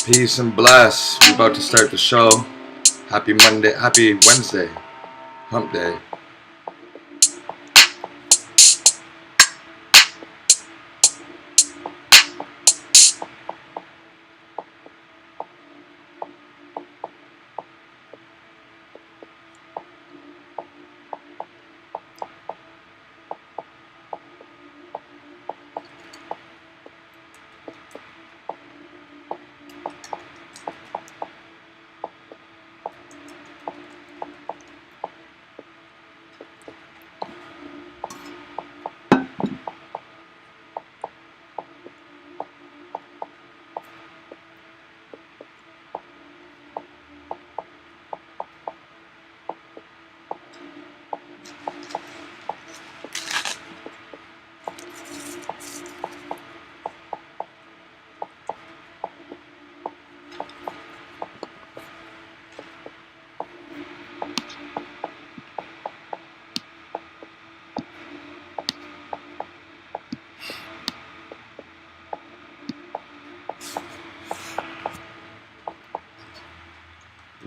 Peace and bless. We're about to start the show. Happy Monday. Happy Wednesday. Hump day.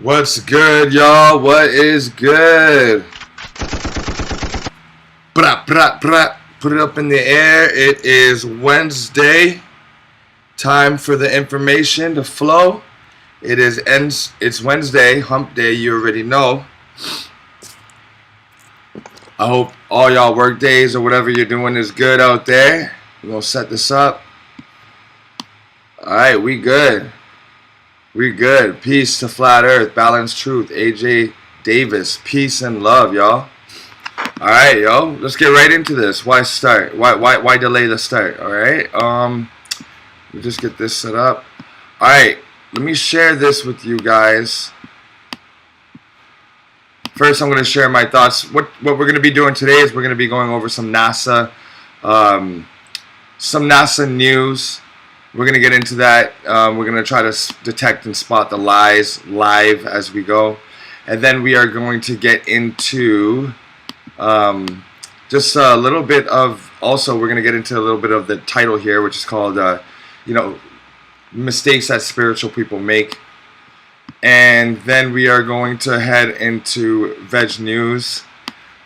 What's good, y'all? What is good? Brah, brah, brah. Put it up in the air. It is Wednesday. Time for the information to flow. It's Wednesday, hump day, you already know. I hope all y'all work days or whatever you're doing is good out there. We're going to set this up. Alright, we good. We good. Peace to Flat Earth. Balanced Truth. AJ Davis. Peace and love, y'all. Alright, yo. Let's get right into this. Why start? Why delay the start? Alright. Let me just get this set up. Alright. Let me share this with you guys. First, I'm going to share my thoughts. What we're going to be doing today is we're going to be going over some NASA news. We're going to get into that. We're going to try to detect and spot the lies live as we go. And then we are going to get into just a little bit of, also we're going to get into a little bit of the title here, which is called, mistakes that spiritual people make. And then we are going to head into veg news.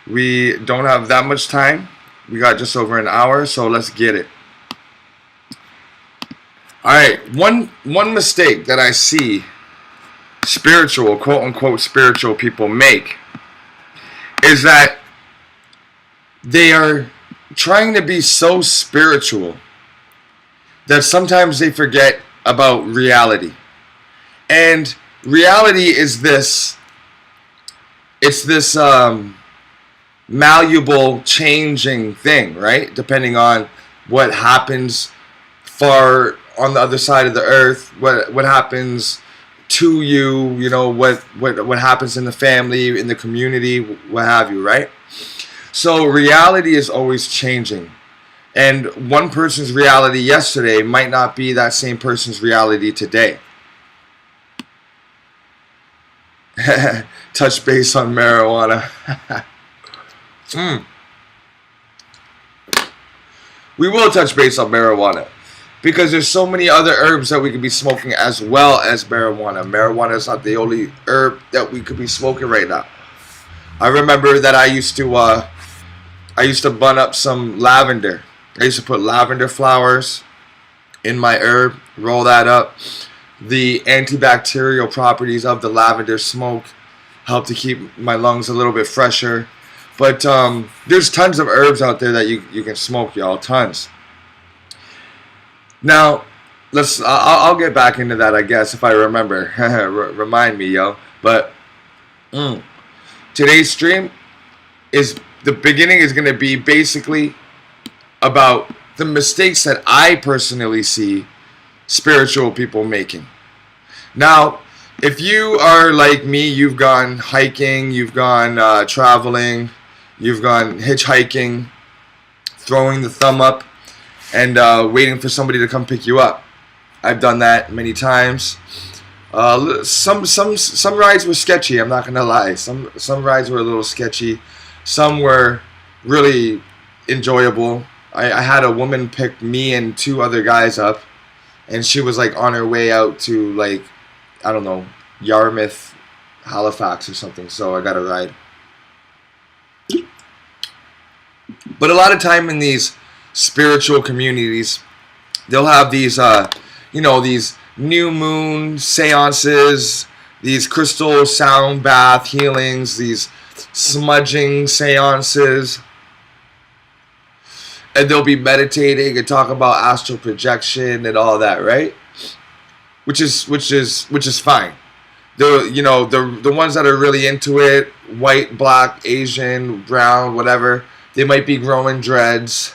We don't have that much time. We got just over an hour, so let's get it. Alright, one mistake that I see spiritual, quote unquote spiritual people make is that they are trying to be so spiritual that sometimes they forget about reality. And reality is this, it's this malleable, changing thing, right? Depending on what happens far on the other side of the earth, what happens to you, you know, what happens in the family, in the community, what have you, right? So reality is always changing. And one person's reality yesterday might not be that same person's reality today. Touch base on marijuana. We will touch base on marijuana, because there's so many other herbs that we could be smoking as well as marijuana. Marijuana is not the only herb that we could be smoking right now. I remember that I used to bun up some lavender. I used to put lavender flowers in my herb, roll that up. The antibacterial properties of the lavender smoke help to keep my lungs a little bit fresher. But there's tons of herbs out there that you can smoke, y'all. Tons. Now, I'll get back into that, I guess, if I remember. Remind me, yo. But today's stream is the beginning is going to be basically about the mistakes that I personally see spiritual people making. Now, if you are like me, you've gone hiking, you've gone traveling, you've gone hitchhiking, throwing the thumb up, and waiting for somebody to come pick you up. I've done that many times. Some rides were sketchy. I'm not gonna lie. Some rides were a little sketchy. Some were really enjoyable. I had a woman pick me and 2 other guys up, and she was like on her way out to, like, I don't know, Yarmouth, Halifax or something. So I got a ride. But a lot of time in these spiritual communities, they'll have these, these new moon seances, these crystal sound bath healings, these smudging seances, and they'll be meditating and talk about astral projection and all that, right? Which is fine. The ones that are really into it, white, black, Asian, brown, whatever, they might be growing dreads.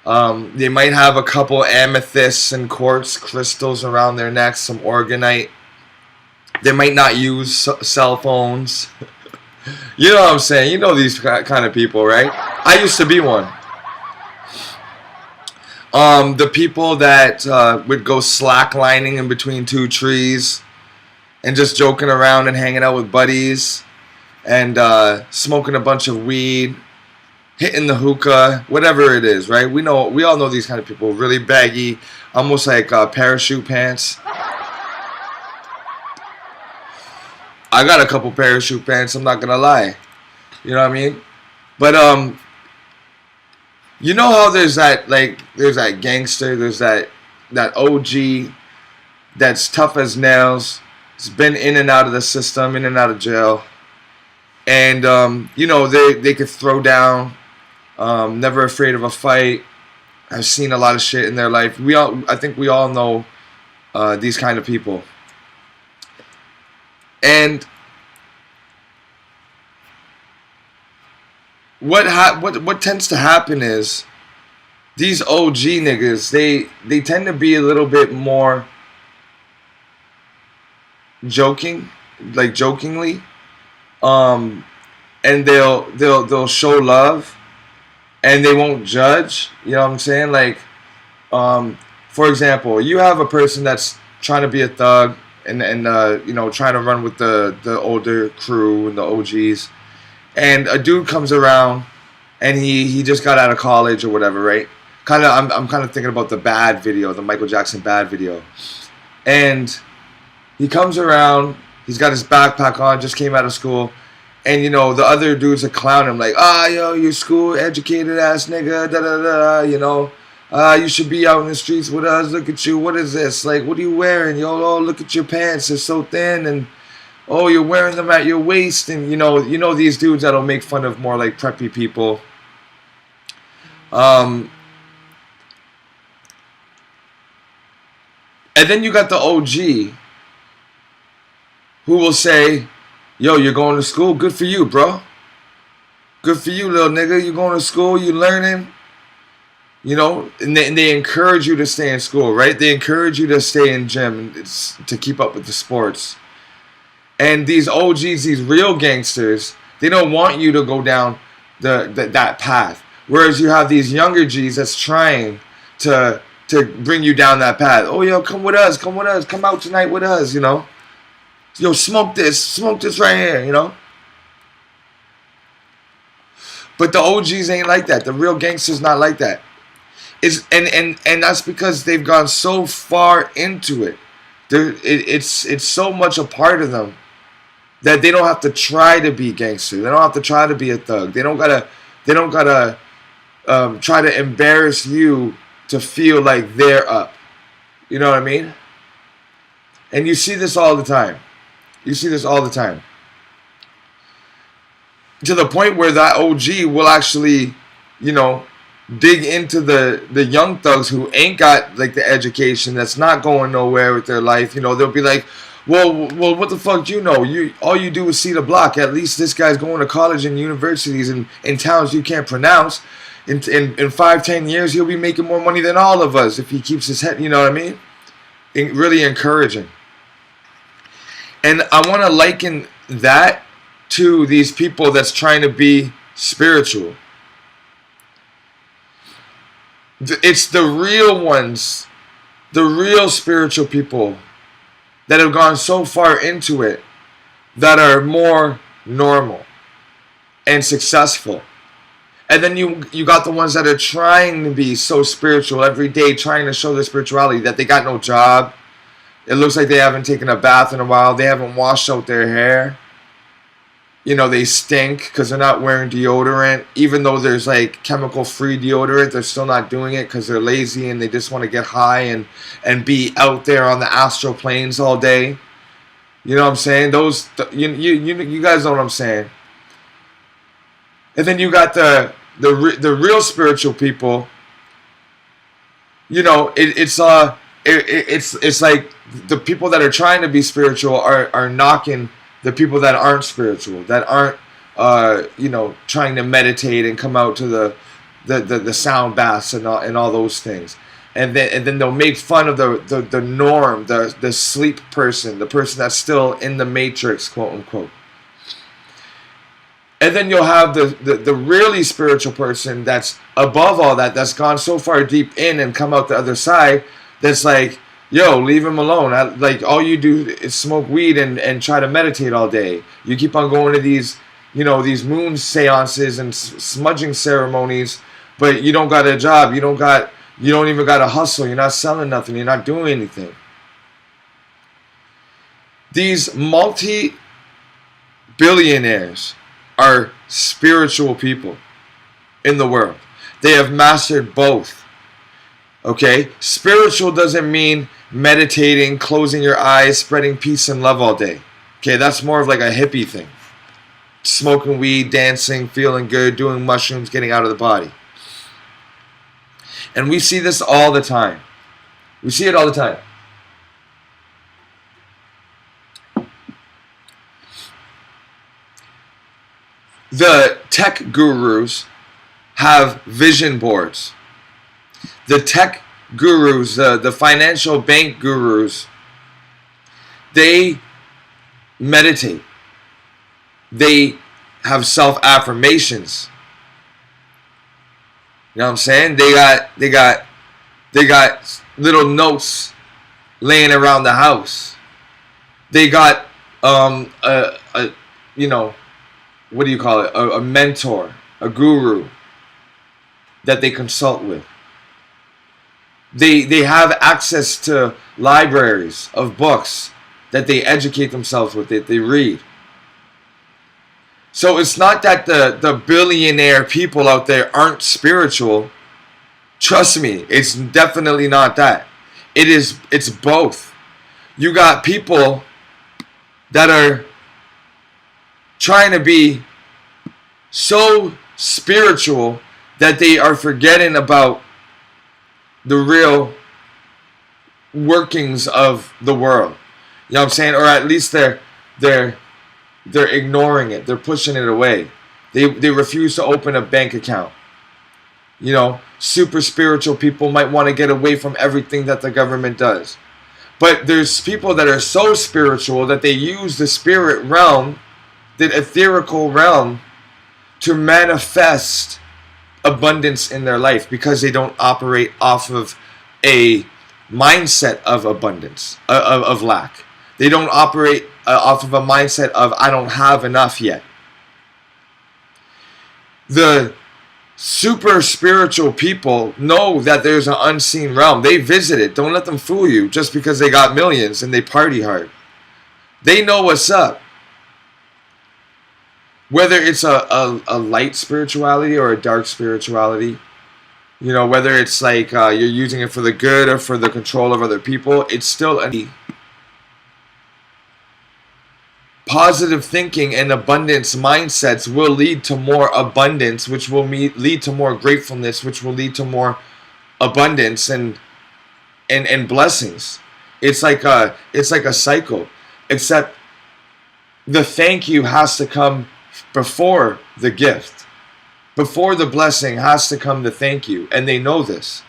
They might have a couple amethysts and quartz crystals around their necks, some organite. They might not use cell phones. You know what I'm saying? You know these kind of people, right? I used to be one. The people that would go slacklining in between 2 trees and just joking around and hanging out with buddies and smoking a bunch of weed, hitting the hookah, whatever it is, right? We all know these kind of people. Really baggy, almost like parachute pants. I got a couple parachute pants, I'm not gonna lie. You know what I mean? But you know how there's that gangster, there's that OG that's tough as nails. It's been in and out of the system, in and out of jail. And they could throw down. Never afraid of a fight. I've seen a lot of shit in their life. I think we all know these kind of people. And what tends to happen is these OG niggas, they tend to be a little bit more jokingly, and they'll show love. And they won't judge, you know what I'm saying? Like, for example, you have a person that's trying to be a thug and trying to run with the older crew and the OGs, and a dude comes around and he just got out of college or whatever, right? I'm kind of thinking about the Bad video, the Michael Jackson Bad video, and he comes around, he's got his backpack on, just came out of school. And, the other dudes are clowning him like, yo, you school educated ass nigga, da-da-da, you should be out in the streets with us, look at you, what is this? Like, what are you wearing? Yo, oh, look at your pants, they're so thin, and, oh, you're wearing them at your waist, and, you know these dudes that'll make fun of more, like, preppy people. And then you got the OG who will say, yo, you're going to school? Good for you, bro. Good for you, little nigga. You going to school, you learning. And they encourage you to stay in school, right? They encourage you to stay in gym to keep up with the sports. And these OGs, these real gangsters, they don't want you to go down that path. Whereas you have these younger G's that's trying to bring you down that path. Oh, yo, come with us, come out tonight with us, Yo, smoke this right here, But the OGs ain't like that. The real gangsters not like that. And that's because they've gone so far into it. It's so much a part of them that they don't have to try to be gangster. They don't have to try to be a thug. They don't gotta try to embarrass you to feel like they're up. You know what I mean? And you see this all the time. to the point where that OG will actually, you know, dig into the young thugs who ain't got like the education, that's not going nowhere with their life. You know, they'll be like, well, what the fuck do you know? All you do is see the block. At least this guy's going to college and universities in towns you can't pronounce. In 5-10 years, he'll be making more money than all of us if he keeps his head. You know what I mean? Really encouraging. And I want to liken that to these people that's trying to be spiritual. It's the real ones, the real spiritual people that have gone so far into it that are more normal and successful. And then you got the ones that are trying to be so spiritual every day, trying to show their spirituality, that they got no job. It looks like they haven't taken a bath in a while. They haven't washed out their hair. You know, they stink because they're not wearing deodorant. Even though there's like chemical-free deodorant, they're still not doing it because they're lazy and they just want to get high and be out there on the astral planes all day. You know what I'm saying? You guys know what I'm saying. And then you got the real spiritual people. You know, it's like the people that are trying to be spiritual are knocking the people that aren't spiritual, that aren't trying to meditate and come out to the sound baths and all those things. And then they'll make fun of the norm, the sleep person, the person that's still in the matrix, quote unquote. And then you'll have the really spiritual person that's above all that, that's gone so far deep in and come out the other side, that's like, yo, leave him alone. Like, all you do is smoke weed and try to meditate all day. You keep on going to these moon seances and smudging ceremonies, but you don't got a job. You don't even got a hustle. You're not selling nothing. You're not doing anything. These multi-billionaires are spiritual people in the world. They have mastered both. Okay? Spiritual doesn't mean meditating, closing your eyes, spreading peace and love all day. Okay, that's more of like a hippie thing. Smoking weed, dancing, feeling good, doing mushrooms, getting out of the body. And we see this all the time. We see it all the time. The tech gurus have vision boards. The tech gurus, the financial bank gurus, they meditate. They have self-affirmations. You know what I'm saying? They got little notes laying around the house. They got what do you call it? A mentor, a guru that they consult with. They have access to libraries of books that they educate themselves with, that they read. So it's not that the billionaire people out there aren't spiritual. Trust me, it's definitely not that. It's both. You got people that are trying to be so spiritual that they are forgetting about the real workings of the world. You know what I'm saying? Or at least they're ignoring it. They're pushing it away. They refuse to open a bank account. You know, super spiritual people might want to get away from everything that the government does. But there's people that are so spiritual that they use the spirit realm, the etherical realm, to manifest abundance in their life, because they don't operate off of a mindset of abundance, of lack. They don't operate off of a mindset of, I don't have enough yet. The super spiritual people know that there's an unseen realm. They visit it. Don't let them fool you just because they got millions and they party hard. They know what's up. Whether it's a light spirituality or a dark spirituality, you know, whether it's like you're using it for the good or for the control of other people, it's still a Positive thinking and abundance mindsets will lead to more abundance, which will lead to more gratefulness, which will lead to more abundance and blessings. It's like a cycle, except the thank you has to come before the gift. Before the blessing has to come the thank you, and they know this.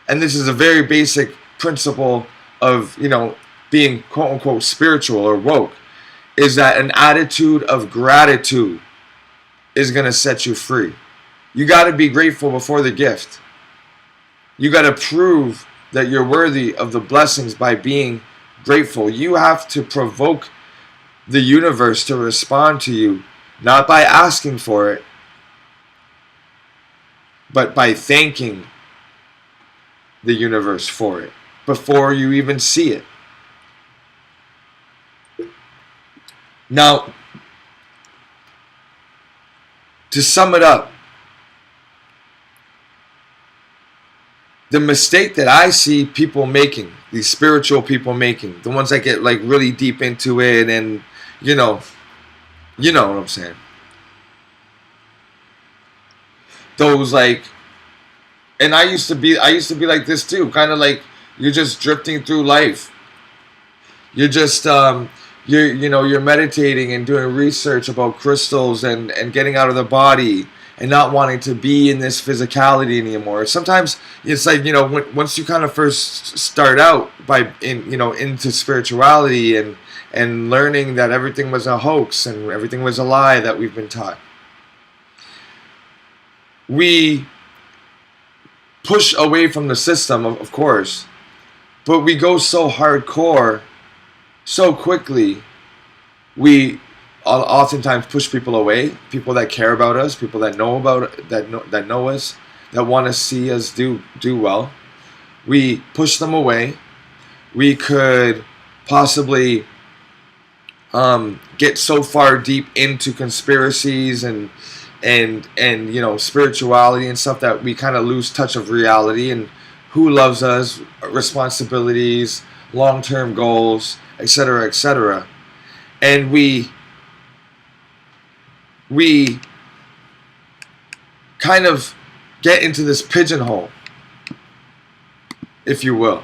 And this is a very basic principle of, being quote unquote spiritual or woke, is that an attitude of gratitude is going to set you free. You got to be grateful before the gift. You got to prove that you're worthy of the blessings by being grateful. You have to provoke the universe to respond to you, not by asking for it, but by thanking the universe for it before you even see it. Now, to sum it up, the mistake that I see people making, these spiritual people making, the ones that get like really deep into it, and you know what I'm saying. Those like, and I used to be like this too, kind of like you're just drifting through life. You're just you're meditating and doing research about crystals and getting out of the body and not wanting to be in this physicality anymore. Sometimes it's like, once you kind of first start out into spirituality and learning that everything was a hoax and everything was a lie that we've been taught, we push away from the system, of course, but we go so hardcore so quickly. We oftentimes push people away, people that care about us, people that know us, that want to see us do well. We push them away. We could possibly get so far deep into conspiracies and spirituality and stuff that we kind of lose touch of reality and who loves us, responsibilities, long-term goals, etc., etc. And we kind of get into this pigeonhole, if you will.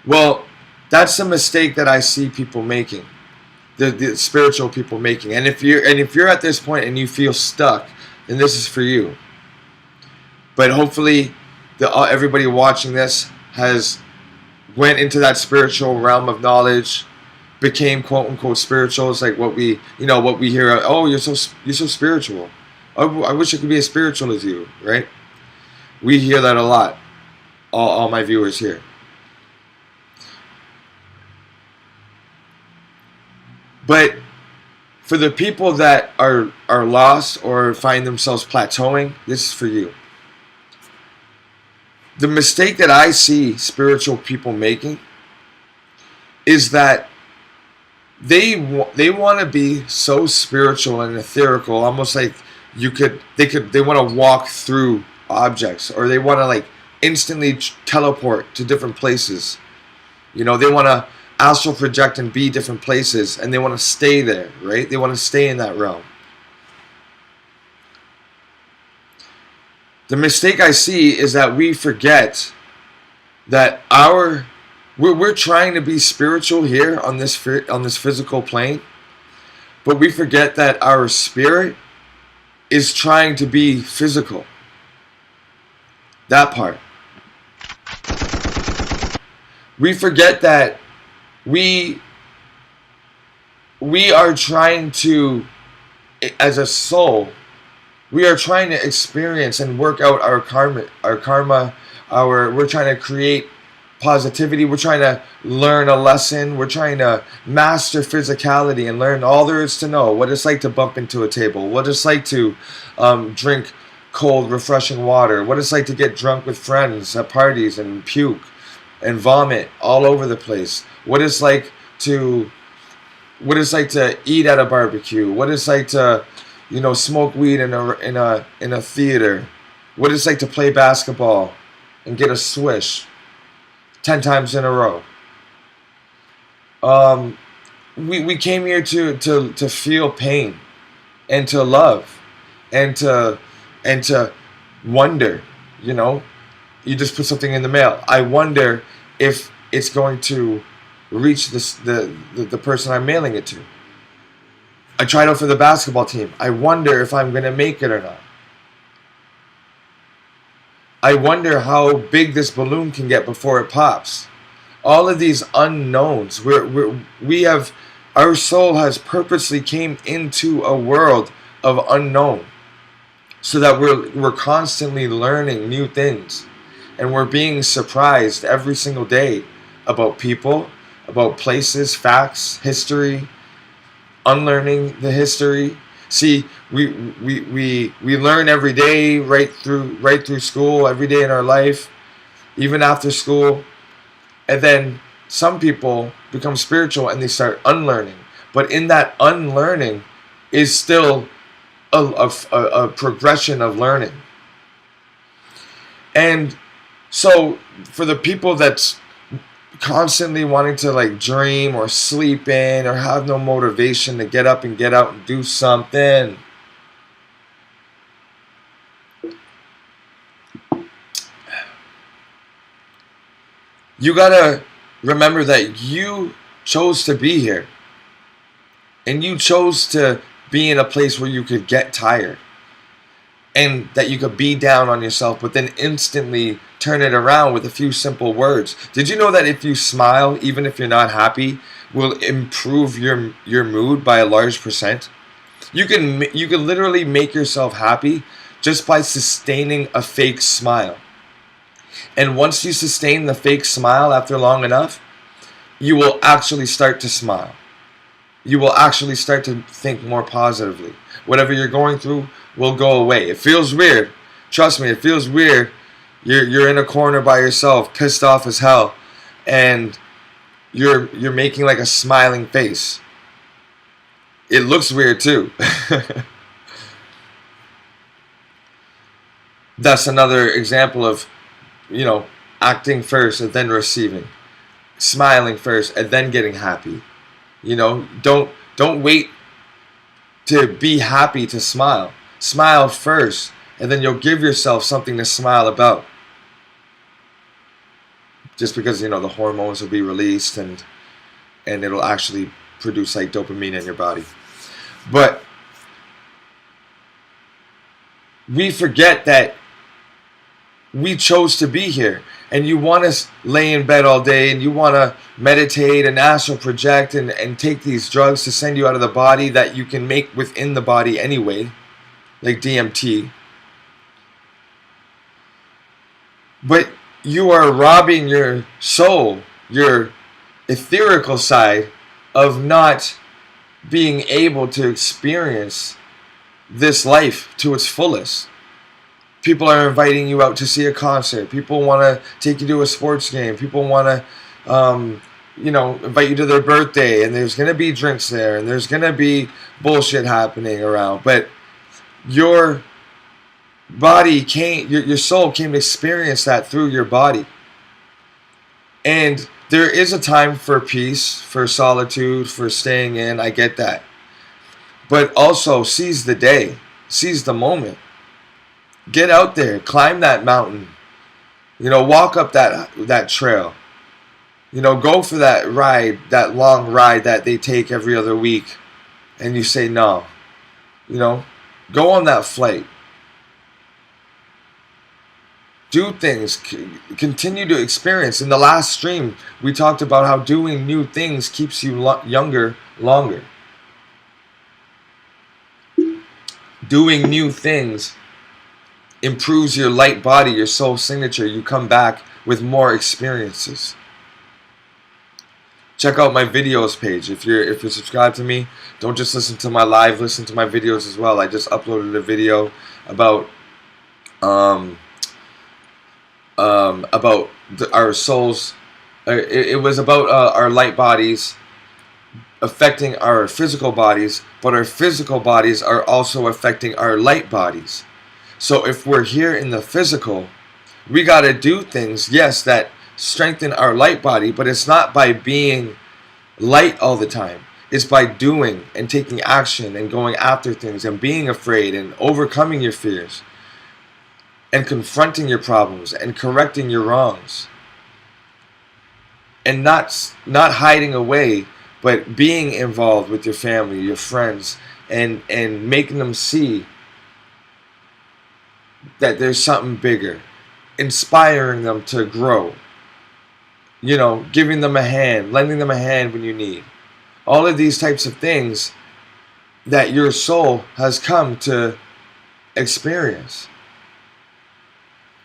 Well, that's a mistake that I see people making, the spiritual people making. And if you're at this point and you feel stuck, then this is for you. But hopefully, everybody watching this has went into that spiritual realm of knowledge, became quote unquote spiritual. It's like what we hear. Oh, you're so spiritual. I wish I could be as spiritual as you, right? We hear that a lot. All my viewers here. But for the people that are lost or find themselves plateauing, this is for you. The mistake that I see spiritual people making is that they want to be so spiritual and ethereal, almost like they want to walk through objects, or they want to like instantly teleport to different places. They want to astral project and be different places, and they want to stay there, right? They want to stay in that realm. The mistake I see is that we forget that we're trying to be spiritual here on this physical plane, but we forget that our spirit is trying to be physical. That part. We forget that we are trying to, as a soul, we are trying to experience and work out our karma. We're trying to create positivity. We're trying to learn a lesson. We're trying to master physicality and learn all there is to know. What it's like to bump into a table. What it's like to drink cold, refreshing water. What it's like to get drunk with friends at parties and puke and vomit all over the place. What it's like to eat at a barbecue. What it's like to smoke weed in a theater. What it's like to play basketball and get a swish 10 times in a row. we came here to feel pain and to love and to wonder. You know, you just put something in the mail. I wonder if it's going to reach the person I'm mailing it to. I tried out for the basketball team. I wonder if I'm going to make it or not. I wonder how big this balloon can get before it pops. All of these unknowns. We have, our soul has purposely came into a world of unknown, so that we're constantly learning new things, and we're being surprised every single day about people, about places, facts, history, unlearning the history. See, we learn every day, right through school, every day in our life, even after school. And then some people become spiritual and they start unlearning. But in that unlearning is still a progression of learning. And so for the people that's constantly wanting to like dream or sleep in or have no motivation to get up and get out and do something, you gotta remember that you chose to be here, and you chose to be in a place where you could get tired, and that you could be down on yourself, but then instantly turn it around with a few simple words. Did you know that if you smile, even if you're not happy, will improve your mood by a large percent? You can literally make yourself happy just by sustaining a fake smile. And once you sustain the fake smile after long enough, you will actually start to smile. You will actually start to think more positively. Whatever you're going through will go away. It feels weird. Trust me, it feels weird. You're in a corner by yourself, pissed off as hell, and you're making like a smiling face. It looks weird too. That's another example of, acting first and then receiving. Smiling first and then getting happy. Don't wait to be happy to smile. Smile first, and then you'll give yourself something to smile about. Just because, the hormones will be released and it'll actually produce like dopamine in your body. But we forget that we chose to be here. And you want to lay in bed all day and you want to meditate and astral project and take these drugs to send you out of the body that you can make within the body anyway, like DMT. But you are robbing your soul, your etherical side, of not being able to experience this life to its fullest. People are inviting you out to see a concert. People want to take you to a sports game. People want to, invite you to their birthday. And there's going to be drinks there. And there's going to be bullshit happening around. But your body your soul came to experience that through your body. And there is a time for peace, for solitude, for staying in. I get that. But also seize the day. Seize the moment. Get out there, climb that mountain, walk up that trail, go for that ride, that long ride that they take every other week, and you say no, go on that flight, do things, continue to experience. In the last stream, we talked about how doing new things keeps you younger longer. Doing new things improves your light body, your soul signature. You come back with more experiences. Check out my videos page. If you're subscribed to me, don't just listen to my live, listen to my videos as well. I just uploaded a video about our souls. It was about our light bodies affecting our physical bodies, but our physical bodies are also affecting our light bodies. So if we're here in the physical, we got to do things, yes, that strengthen our light body, but it's not by being light all the time. It's by doing and taking action and going after things and being afraid and overcoming your fears and confronting your problems and correcting your wrongs and not hiding away, but being involved with your family, your friends, and making them see that there's something bigger, inspiring them to grow, giving them a hand, lending them a hand when you need. All of these types of things that your soul has come to experience.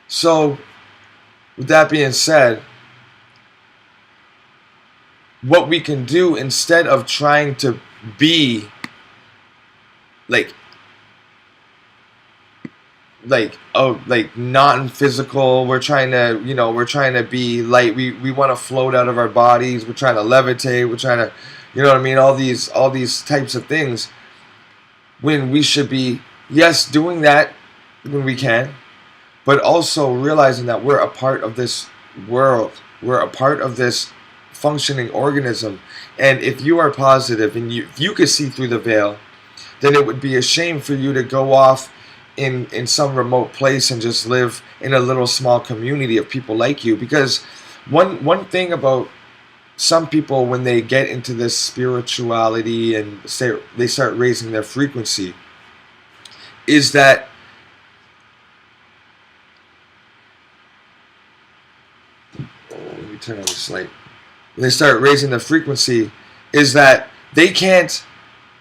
So, with that being said, what we can do instead of trying to be like non-physical, we're trying to be light, we want to float out of our bodies, we're trying to levitate, we're trying to, all these types of things, when we should be, yes, doing that when we can, but also realizing that we're a part of this world, we're a part of this functioning organism. And if you are positive and if you could see through the veil, then it would be a shame for you to go off in some remote place and just live in a little small community of people like you. Because one thing about some people, when they get into this spirituality and they start raising their frequency, is that let me turn on this light. When they start raising the frequency, is that they can't.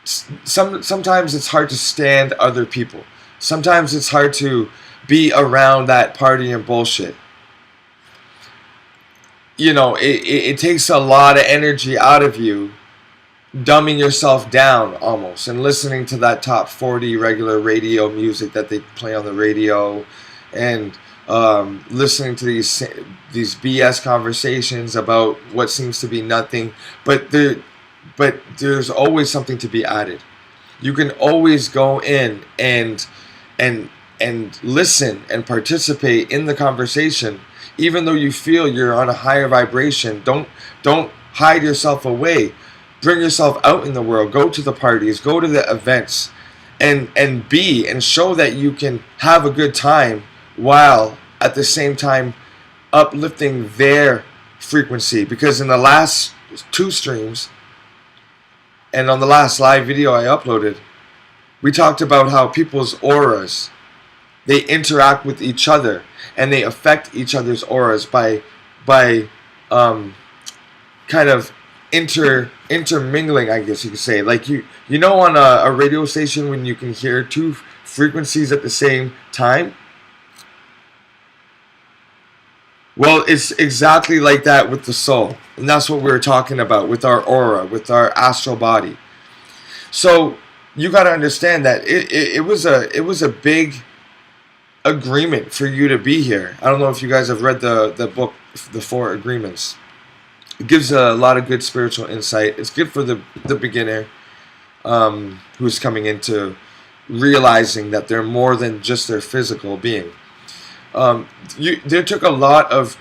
Sometimes it's hard to stand other people. Sometimes it's hard to be around that party and bullshit. It takes a lot of energy out of you, dumbing yourself down almost, and listening to that top 40 regular radio music that they play on the radio, and listening to these BS conversations about what seems to be nothing, but there's always something to be added. You can always go in and listen and participate in the conversation, even though you feel you're on a higher vibration. Don't hide yourself away. Bring yourself out in the world. Go to the parties. Go to the events, and show that you can have a good time, while at the same time uplifting their frequency. Because in the last 2 streams and on the last live video I uploaded, we talked about how people's auras, they interact with each other and they affect each other's auras by kind of intermingling, I guess you could say. Like on a radio station, when you can hear 2 frequencies at the same time. Well, it's exactly like that with the soul. And that's what we were talking about with our aura, with our astral body. So you got to understand that it was a big agreement for you to be here. I don't know if you guys have read the book, The 4 Agreements. It gives a lot of good spiritual insight. It's good for the beginner who's coming into realizing that they're more than just their physical being. There took a lot of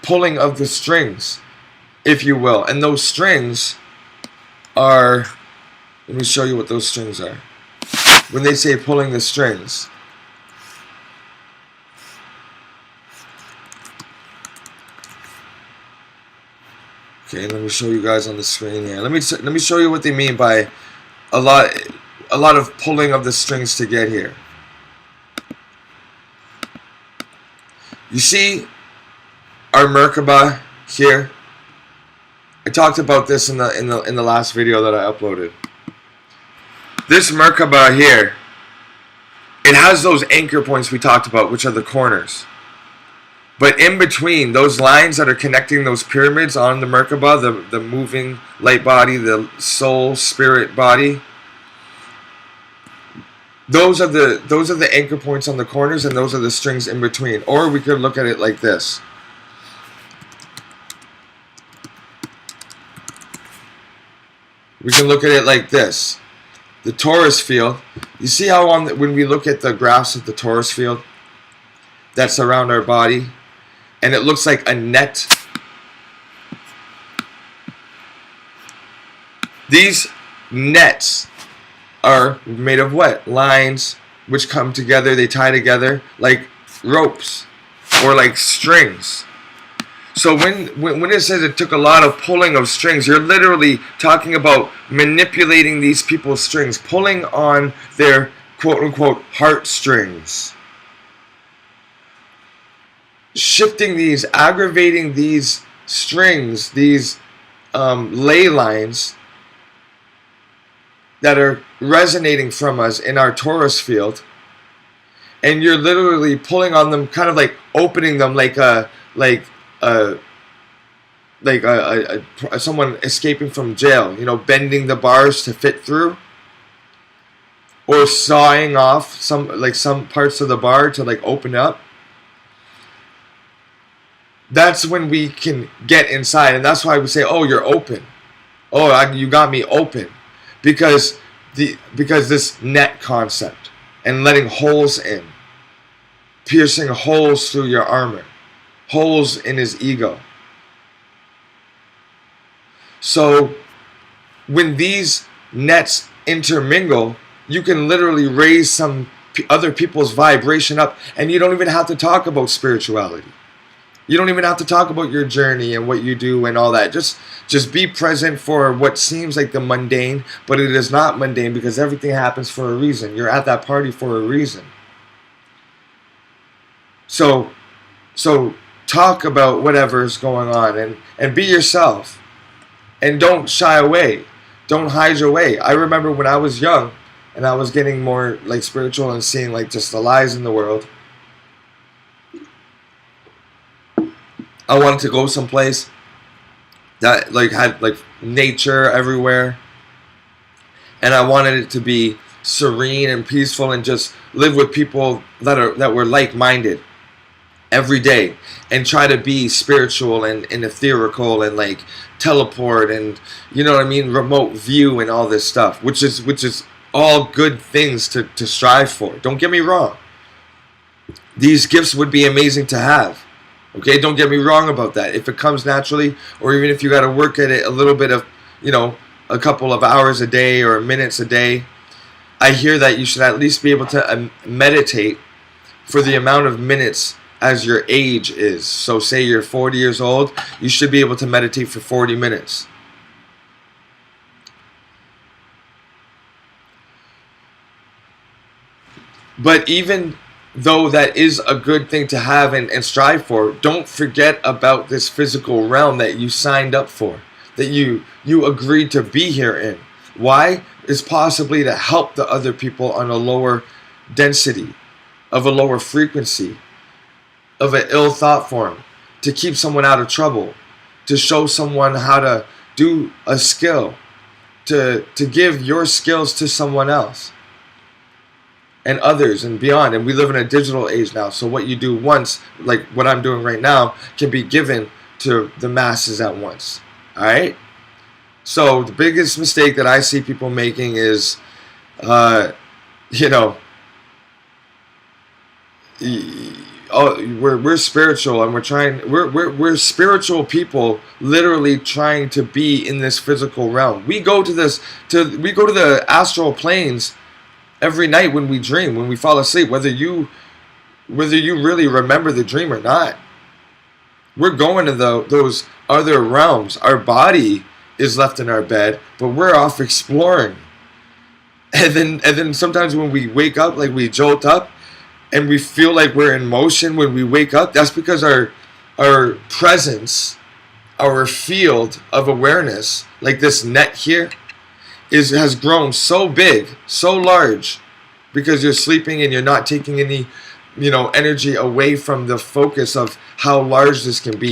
pulling of the strings, if you will. And those strings are, let me show you what those strings are. When they say pulling the strings, okay, let me show you guys on the screen here. Let me show you what they mean by a lot of pulling of the strings to get here. You see our Merkaba here? I talked about this in the last video that I uploaded. This Merkaba here, it has those anchor points we talked about, which are the corners. But in between, those lines that are connecting those pyramids on the Merkaba, the moving light body, the soul, spirit body, those are the anchor points on the corners, and those are the strings in between. Or we could look at it like this. We can look at it like this. The torus field. You see how when we look at the graphs of the torus field that's around our body, and it looks like a net. These nets are made of what? Lines, which come together, they tie together like ropes or like strings. So when it says it took a lot of pulling of strings, you're literally talking about manipulating these people's strings, pulling on their quote-unquote heartstrings, shifting these, aggravating these strings, these ley lines that are resonating from us in our torus field, and you're literally pulling on them, kind of like opening them like someone escaping from jail, bending the bars to fit through, or sawing off some parts of the bar to like open up. That's when we can get inside, and that's why we say, "Oh, you're open. Oh, you got me open," because this net concept and letting holes in, piercing holes through your armor, holes in his ego. So when these nets intermingle, you can literally raise some other people's vibration up, and you don't even have to talk about spirituality. You don't even have to talk about your journey and what you do and all that. Just be present for what seems like the mundane, but it is not mundane, because everything happens for a reason. You're at that party for a reason. So talk about whatever's going on and be yourself. And don't shy away. Don't hide your way. I remember when I was young and I was getting more like spiritual and seeing like just the lies in the world, I wanted to go someplace that like had like nature everywhere, and I wanted it to be serene and peaceful and just live with people that were like-minded every day, and try to be spiritual and etherical and like teleport and remote view and all this stuff, which is all good things to strive for. Don't get me wrong. These gifts would be amazing to have. Okay, don't get me wrong about that. If it comes naturally, or even if you got to work at it a little bit of, a couple of hours a day or minutes a day, I hear that you should at least be able to meditate for the amount of minutes as your age is. So say you're 40 years old, you should be able to meditate for 40 minutes. But even though that is a good thing to have and strive for, don't forget about this physical realm that you signed up for, that you agreed to be here in. Why? Is possibly to help the other people on a lower density, of a lower frequency, of an ill thought form, to keep someone out of trouble, to show someone how to do a skill, to give your skills to someone else and others and beyond. And we live in a digital age now, so what you do once, like what I'm doing right now, can be given to the masses at once. All right? So the biggest mistake that I see people making is, we're spiritual, and we're spiritual people, literally trying to be in this physical realm. We go to the astral planes every night when we dream, when we fall asleep, whether you really remember the dream or not. We're going to those other realms. Our body is left in our bed, but we're off exploring. And then sometimes when we wake up, like we jolt up, and we feel like we're in motion when we wake up, that's because our presence, our field of awareness, like this net here, has grown so big, so large, because you're sleeping and you're not taking any energy away from the focus of how large this can be.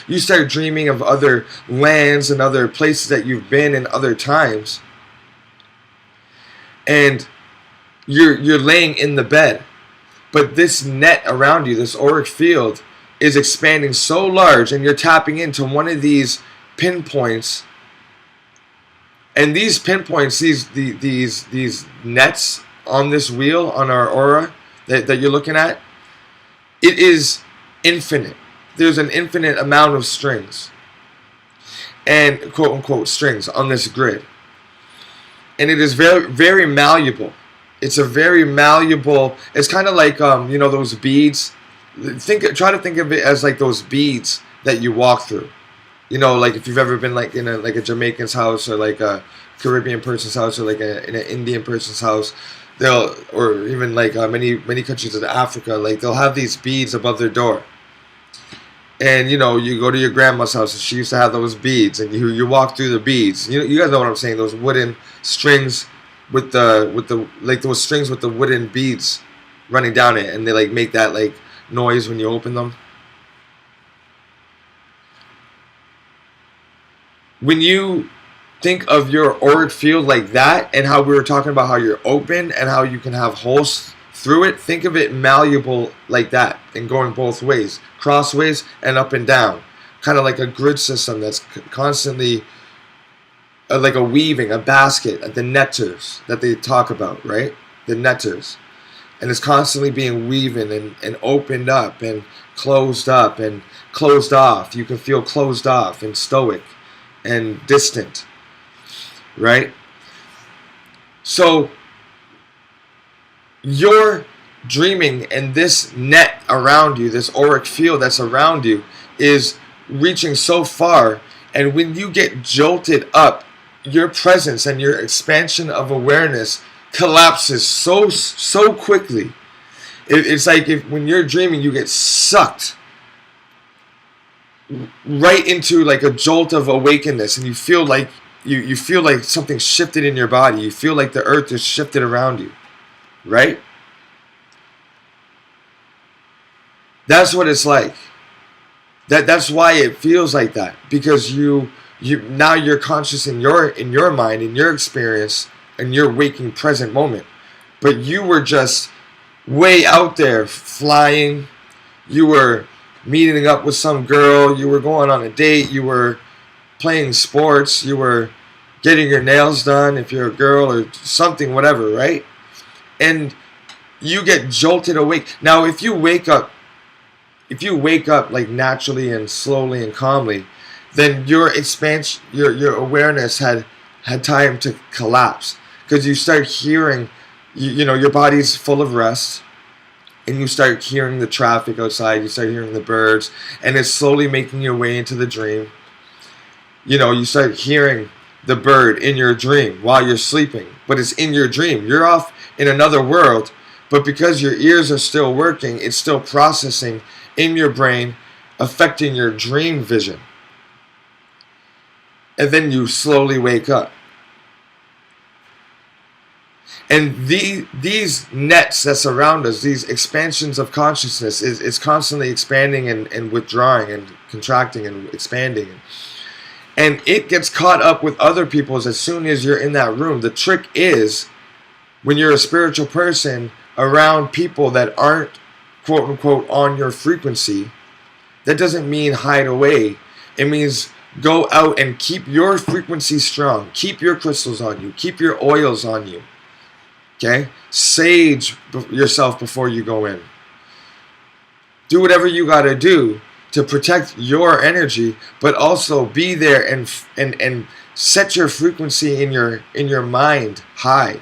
You start dreaming of other lands and other places that you've been in other times, and you're laying in the bed, but this net around you, this auric field, is expanding so large, and you're tapping into one of these pinpoints. And these pinpoints, these nets on this wheel, on our aura that you're looking at, it is infinite. There's an infinite amount of strings, and quote unquote strings on this grid. and it is very, very malleable. It's a very malleable. It's kind of like those beads. Try to think of it as like those beads that you walk through. Like if you've ever been like in a Jamaican's house, or like a Caribbean person's house, or like in an Indian person's house, or even like many countries in Africa, like they'll have these beads above their door. And you go to your grandma's house, and she used to have those beads, and you walk through the beads. You guys know what I'm saying? Those wooden strings with the like those strings with the wooden beads running down it, and they like make that like noise when you open them. When you think of your auric field like that, and how we were talking about how you're open and how you can have holes through it, think of it malleable like that and going both ways, crossways and up and down, kind of like a grid system that's constantly like a weaving, a basket, the netters that they talk about, right? The netters. And it's constantly being weaving and opened up and closed off. You can feel closed off and stoic and distant, right? So you're dreaming, and this net around you, this auric field that's around you, is reaching so far, and when you get jolted up, your presence and your expansion of awareness collapses so quickly. It's like when you're dreaming, you get sucked right into like a jolt of awakeness, and you feel like you feel like something shifted in your body. You feel like the earth is shifted around you, right? That's what it's like. That's why it feels like that, because you now you're conscious in your mind, in your experience, in your waking present moment. But you were just way out there flying. You were meeting up with some girl. You were going on a date. You were playing sports. You were getting your nails done if you're a girl, or something, whatever, right? And you get jolted awake. Now, if you wake up like naturally and slowly and calmly, then your expansion, your awareness had time to collapse, because you start hearing, your body's full of rest, and you start hearing the traffic outside. You start hearing the birds, and it's slowly making your way into the dream. You start hearing the bird in your dream while you're sleeping, but it's in your dream. You're off in another world, but because your ears are still working, it's still processing in your brain, affecting your dream vision. And then you slowly wake up. And these nets that surround us, these expansions of consciousness, is constantly expanding and withdrawing and contracting and expanding. And it gets caught up with other people's as soon as you're in that room. The trick is, when you're a spiritual person around people that aren't, quote unquote, on your frequency, that doesn't mean hide away. It means go out and keep your frequency strong. Keep your crystals on you. Keep your oils on you. Okay? Sage yourself before you go in. Do whatever you got to do to protect your energy, but also be there and set your frequency in your mind high.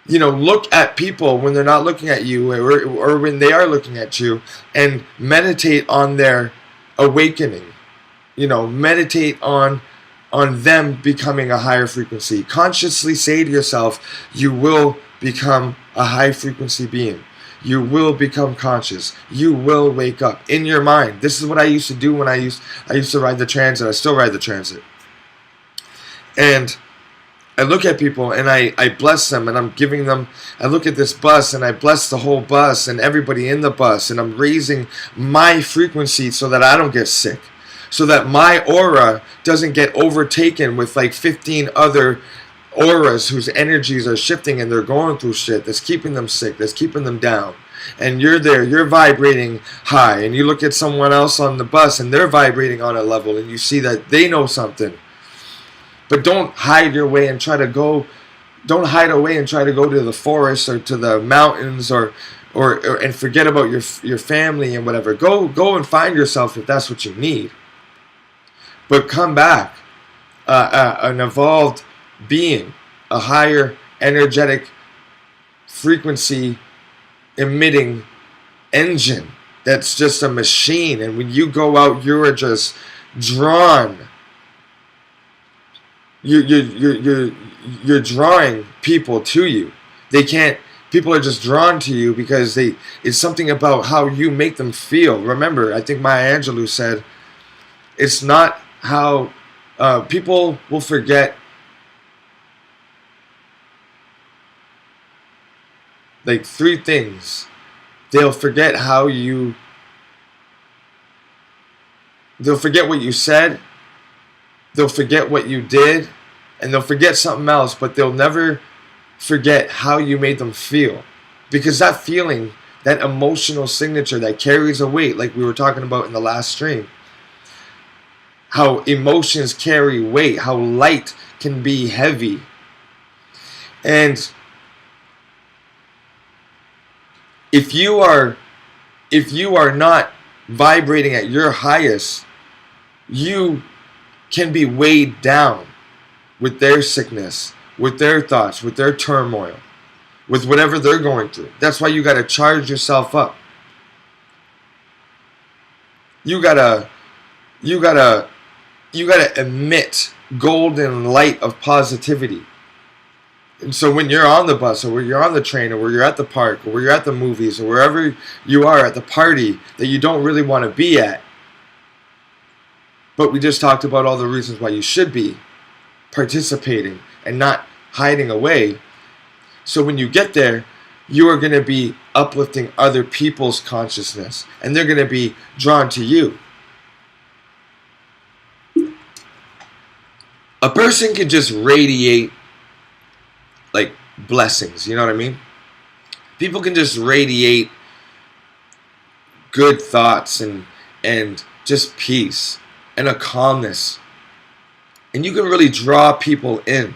Look at people when they're not looking at you, or when they are looking at you, and meditate on their awakening. Meditate on them becoming a higher frequency. Consciously say to yourself, you will become a high frequency being. You will become conscious. You will wake up in your mind. This is what I used to do when I used to ride the transit. I still ride the transit. And I look at people and I bless them, and I'm giving them, I look at this bus and I bless the whole bus and everybody in the bus, and I'm raising my frequency so that I don't get sick, so that my aura doesn't get overtaken with like 15 other auras whose energies are shifting and they're going through shit that's keeping them sick, that's keeping them down. And you're there, you're vibrating high, and you look at someone else on the bus and they're vibrating on a level, and you see that they know something. But don't hide your way and try to go. Don't hide away and try to go to the forest or to the mountains or and forget about your family and whatever. Go and find yourself if that's what you need. But come back, an evolved being, a higher energetic frequency emitting engine that's just a machine. And when you go out, you are just drawn. You're drawing people to you. They can't. People are just drawn to you because it's something about how you make them feel. Remember, I think Maya Angelou said, it's not how people will forget. Like 3 things. They'll forget how you. They'll forget what you said. They'll forget what you did. And they'll forget something else, but they'll never forget how you made them feel. Because that feeling, that emotional signature that carries a weight, like we were talking about in the last stream, how emotions carry weight, how light can be heavy. And if you are not vibrating at your highest, you can be weighed down with their sickness, with their thoughts, with their turmoil, with whatever they're going through. That's why you got to charge yourself up. You gotta emit golden light of positivity. And so when you're on the bus, or when you're on the train, or where you're at the park, or where you're at the movies, or wherever you are at the party that you don't really want to be at, but we just talked about all the reasons why you should be participating and not hiding away. So when you get there, you are going to be uplifting other people's consciousness, and they're going to be drawn to you. A person can just radiate like blessings, you know what I mean? People can just radiate good thoughts and just peace and a calmness. And you can really draw people in.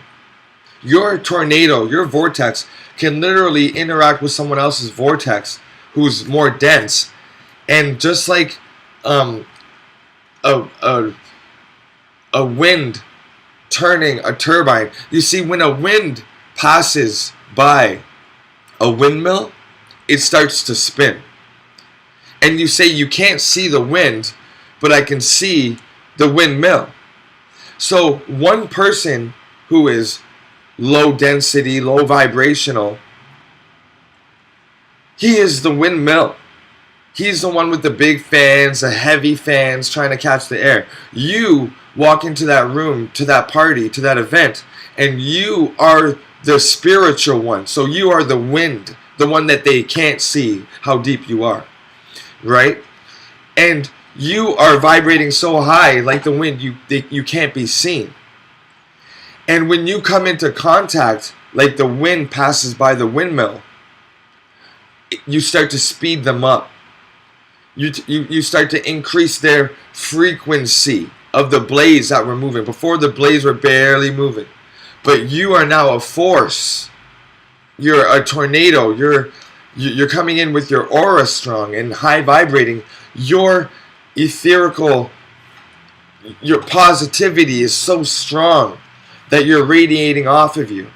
Your tornado, your vortex can literally interact with someone else's vortex who's more dense. And just like a wind turning a turbine, you see, when a wind passes by a windmill, it starts to spin. And you say, you can't see the wind, but I can see the windmill. So one person who is low density, low vibrational, he is the windmill. He's the one with the big fans, the heavy fans trying to catch the air. You walk into that room, to that party, to that event, and you are the spiritual one. So you are the wind, the one that they can't see how deep you are, right? And you are vibrating so high, like the wind, you can't be seen. And when you come into contact, like the wind passes by the windmill, you start to speed them up. You start to increase their frequency of the blades that were moving. Before, the blades were barely moving. But you are now a force. You're a tornado. You're coming in with your aura strong and high vibrating. Your etherical, your positivity is so strong that you're radiating off of you.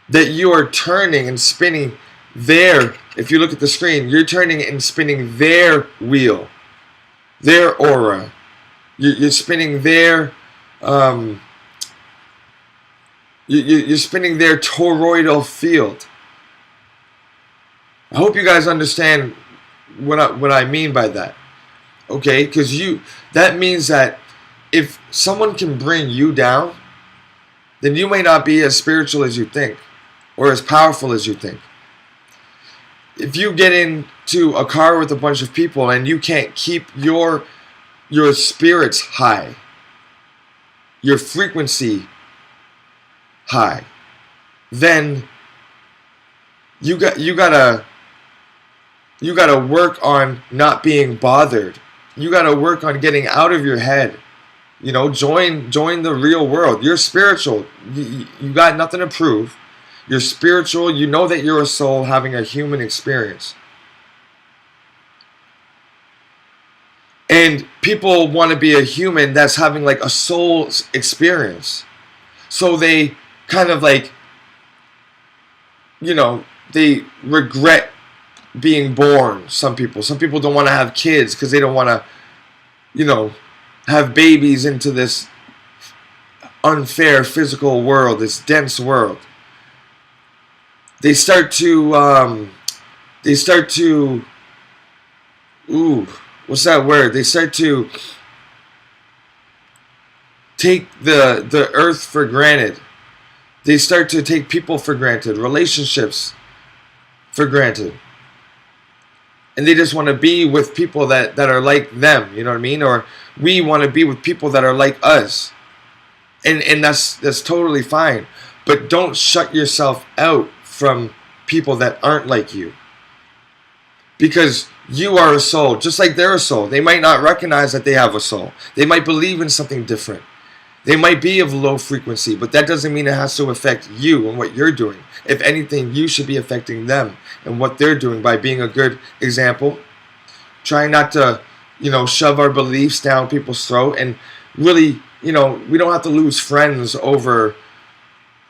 That you are turning and spinning their, if you look at the screen, you're turning and spinning their wheel, their aura. You're spinning their, you're spinning their toroidal field. I hope you guys understand what I mean by that. Okay, because that means that if someone can bring you down, then you may not be as spiritual as you think, or as powerful as you think. If you get into a car with a bunch of people and you can't keep your spirits high, your frequency high, then you gotta work on not being bothered. You gotta work on getting out of your head. You know, join the real world. You're spiritual. You got nothing to prove. You're spiritual. You know that you're a soul having a human experience. And people want to be a human that's having like a soul experience. So they kind of like, they regret being born. Some people don't want to have kids because they don't want to, have babies into this unfair physical world, this dense world. They start to, what's that word? They start to take the earth for granted. They start to take people for granted, relationships for granted. And they just want to be with people that are like them, you know what I mean? Or we want to be with people that are like us. And that's totally fine. But don't shut yourself out from people that aren't like you. Because you are a soul, just like they're a soul. They might not recognize that they have a soul. They might believe in something different. They might be of low frequency, but that doesn't mean it has to affect you and what you're doing. If anything, you should be affecting them and what they're doing by being a good example. Trying not to, shove our beliefs down people's throat. And really, we don't have to lose friends over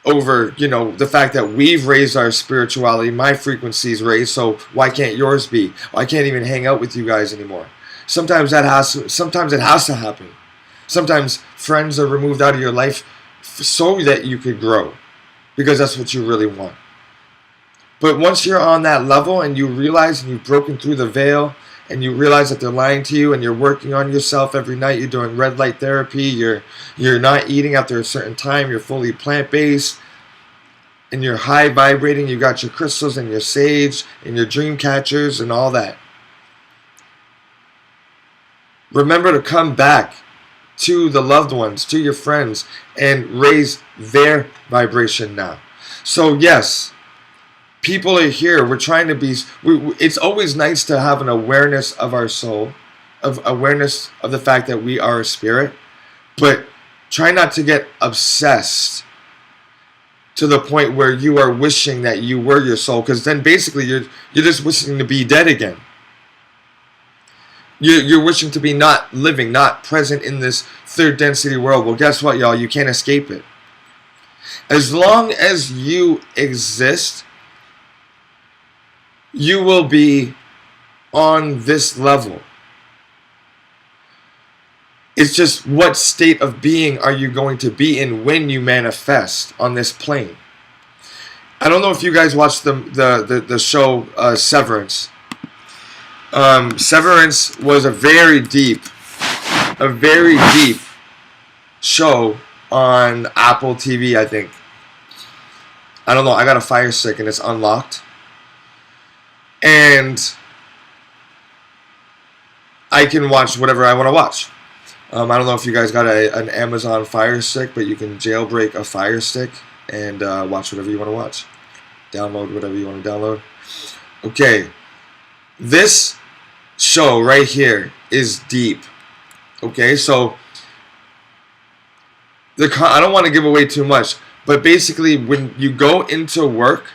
the fact that we've raised our spirituality. My frequency's raised, so why can't yours be? I can't even hang out with you guys anymore. Sometimes it has to happen. Sometimes friends are removed out of your life so that you could grow, because that's what you really want. But once you're on that level and you realize and you've broken through the veil and you realize that they're lying to you and you're working on yourself every night, you're doing red light therapy, you're not eating after a certain time, you're fully plant-based, and you're high vibrating, you got your crystals and your sage and your dream catchers and all that. Remember to come back to the loved ones, to your friends, and raise their vibration now. So yes, people are here. We're trying to be, it's always nice to have an awareness of our soul, of awareness of the fact that we are a spirit, but try not to get obsessed to the point where you are wishing that you were your soul, because then basically you're just wishing to be dead again. You're wishing to be not living, not present in this third density world. Well, guess what, y'all? You can't escape it. As long as you exist, you will be on this level. It's just what state of being are you going to be in when you manifest on this plane? I don't know if you guys watched the show Severance. Severance was a very deep show on Apple TV, I think. I don't know, I got a Fire Stick and it's unlocked. And I can watch whatever I want to watch. I don't know if you guys got an Amazon Fire Stick, but you can jailbreak a Fire Stick and watch whatever you want to watch. Download whatever you want to download. Okay, this show right here is deep. Okay, so I don't want to give away too much, but basically when you go into work,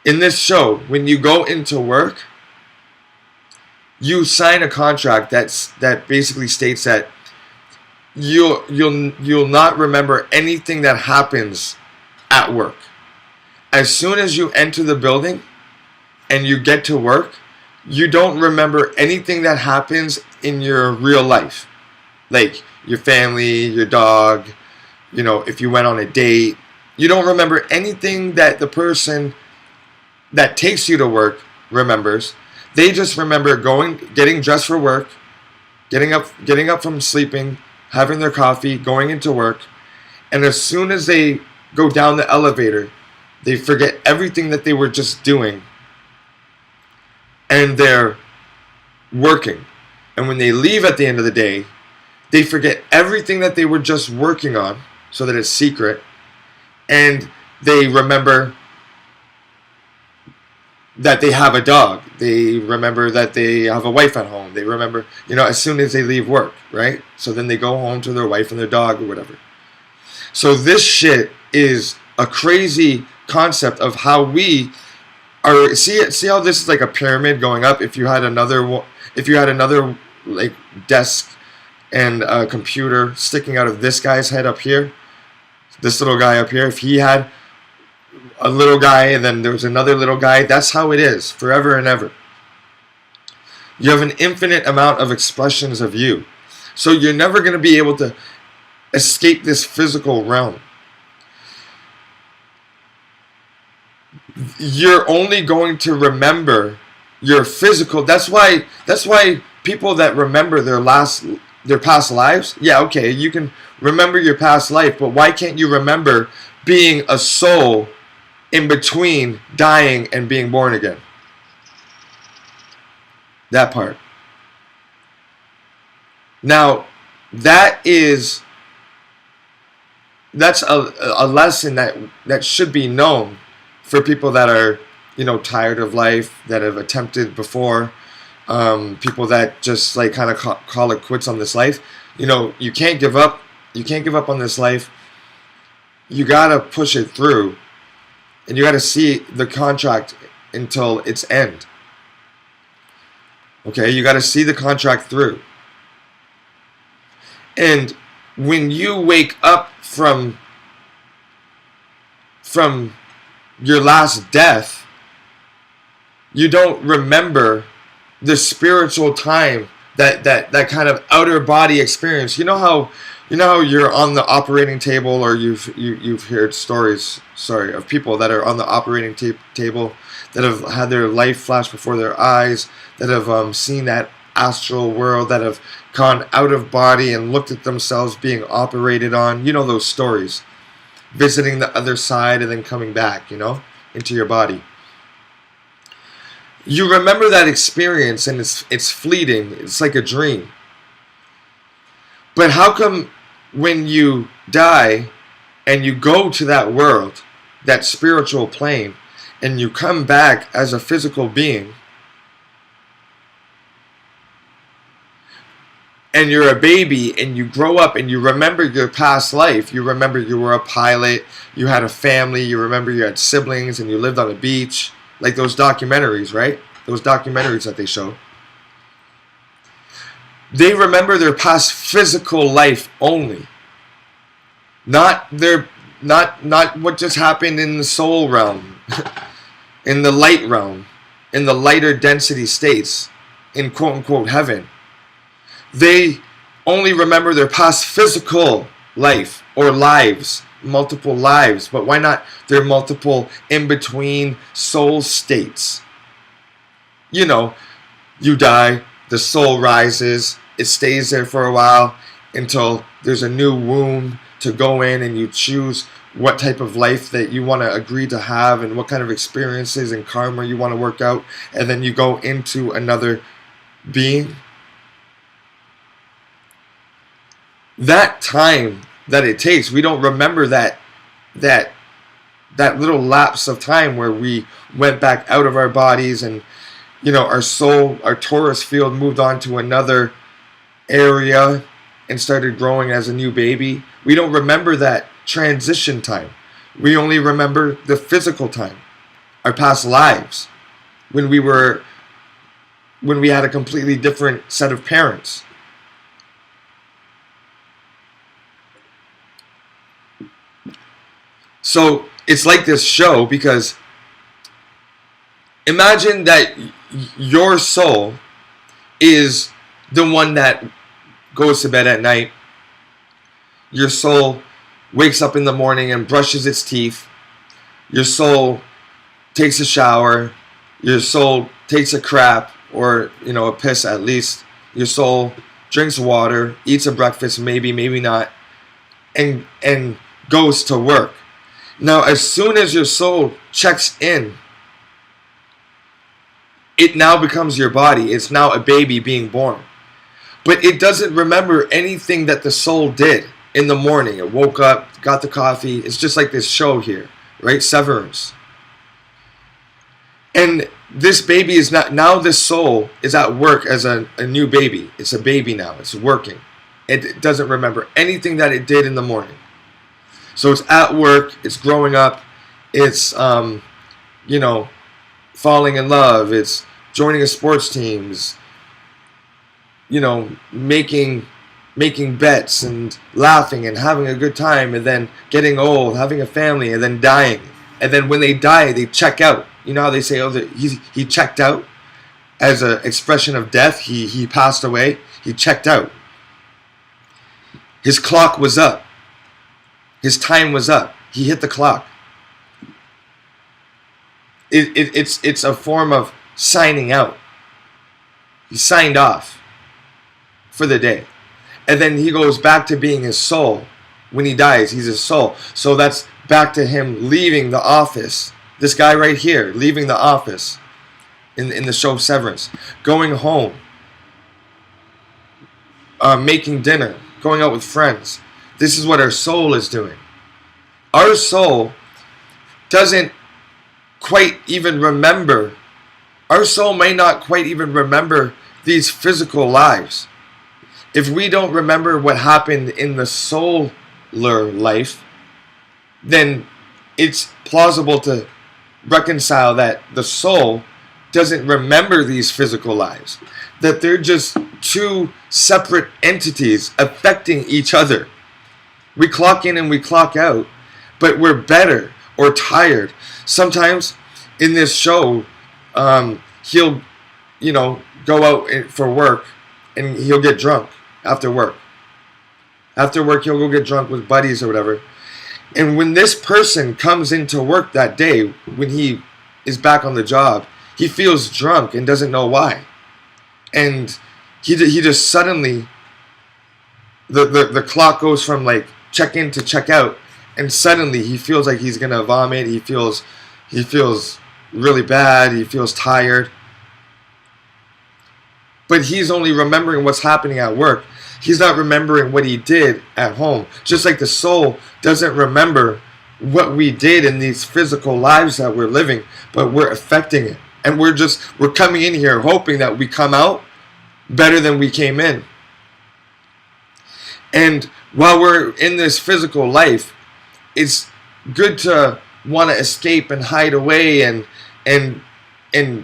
in this show, when you go into work, you sign a contract that basically states that you'll not remember anything that happens at work. As soon as you enter the building and you get to work, you don't remember anything that happens in your real life. Like your family, your dog, if you went on a date. You don't remember anything that the person that takes you to work remembers. They just remember getting dressed for work, getting up from sleeping, having their coffee, going into work, and as soon as they go down the elevator, they forget everything that they were just doing, and they're working. And when they leave at the end of the day, they forget everything that they were just working on, so that it's secret, and they remember that they have a dog. They remember that they have a wife at home. They remember, as soon as they leave work, right? So then they go home to their wife and their dog or whatever. So this shit is a crazy concept of how we are. See how this is like a pyramid going up. If you had another like desk and a computer sticking out of this guy's head up here, this little guy up here, if he had a little guy and then there was another little guy, that's how it is forever and ever. You have an infinite amount of expressions of you. So you're never going to be able to escape this physical realm. You're only going to remember your physical. That's why people that remember their past lives, yeah, okay, you can remember your past life, but why can't you remember being a soul in between dying and being born again? That part. Now, that's a lesson that should be known for people that are, tired of life, that have attempted before, people that just like kind of call it quits on this life. You can't give up. You can't give up on this life. You gotta push it through, and you gotta see the contract until its end. Okay, you gotta see the contract through. And when you wake up from your last death, you don't remember the spiritual time, that kind of outer body experience. You know how you're on the operating table, or you've heard stories, of people that are on the operating table that have had their life flash before their eyes, that have seen that astral world, that have gone out of body and looked at themselves being operated on. You know those stories. Visiting the other side and then coming back, into your body. You remember that experience, and it's fleeting. It's like a dream. But how come when you die and you go to that world, that spiritual plane, and you come back as a physical being, and you're a baby and you grow up and you remember your past life, you remember you were a pilot, you had a family, you remember you had siblings and you lived on a beach, like those documentaries, right? Those documentaries that they show. They remember their past physical life only. Not what just happened in the soul realm, in the light realm, in the lighter density states, in quote unquote heaven. They only remember their past physical life or lives, multiple lives, but why not their multiple in-between soul states? You die, the soul rises, it stays there for a while until there's a new womb to go in, and you choose what type of life that you want to agree to have and what kind of experiences and karma you want to work out, and then you go into another being. That time that it takes, we don't remember that little lapse of time where we went back out of our bodies, and our soul, our torus field, moved on to another area and started growing as a new baby. We don't remember that transition time. We only remember the physical time, our past lives, when we had a completely different set of parents. So it's like this show, because imagine that your soul is the one that goes to bed at night. Your soul wakes up in the morning and brushes its teeth. Your soul takes a shower. Your soul takes a crap, or a piss at least. Your soul drinks water, eats a breakfast, maybe not, and goes to work. Now, as soon as your soul checks in, it now becomes your body. It's now a baby being born. But it doesn't remember anything that the soul did in the morning. It woke up, got the coffee. It's just like this show here, right? Severance. And this baby is not, now this soul is at work as a new baby. It's a baby now. It's working. It doesn't remember anything that it did in the morning. So it's at work, it's growing up, it's, falling in love, it's joining a sports team, making making bets and laughing and having a good time, and then getting old, having a family, and then dying. And then when they die, they check out. You know how they say, oh, he checked out? As an expression of death, he passed away. He checked out. His clock was up. His time was up. He hit the clock. It's a form of signing out. He signed off for the day. And then he goes back to being his soul. When he dies, he's his soul. So that's back to him leaving the office. This guy right here, leaving the office in the show Severance. Going home. Making dinner. Going out with friends. This is what our soul is doing. Our soul doesn't quite even remember. Our soul may not quite even remember these physical lives. If we don't remember what happened in the solar life, then it's plausible to reconcile that the soul doesn't remember these physical lives. That they're just two separate entities affecting each other. We clock in and we clock out, but we're better or tired. Sometimes in this show, he'll, go out for work and he'll get drunk after work. After work, he'll go get drunk with buddies or whatever. And when this person comes into work that day, when he is back on the job, he feels drunk and doesn't know why. And he just suddenly, the clock goes from like check in to check out, and suddenly he feels like he's gonna vomit. He feels really bad. He feels tired. But he's only remembering what's happening at work. He's not remembering what he did at home. Just like the soul doesn't remember what we did in these physical lives that we're living, but we're affecting it. And we're coming in here hoping that we come out better than we came in. And while we're in this physical life, it's good to want to escape and hide away and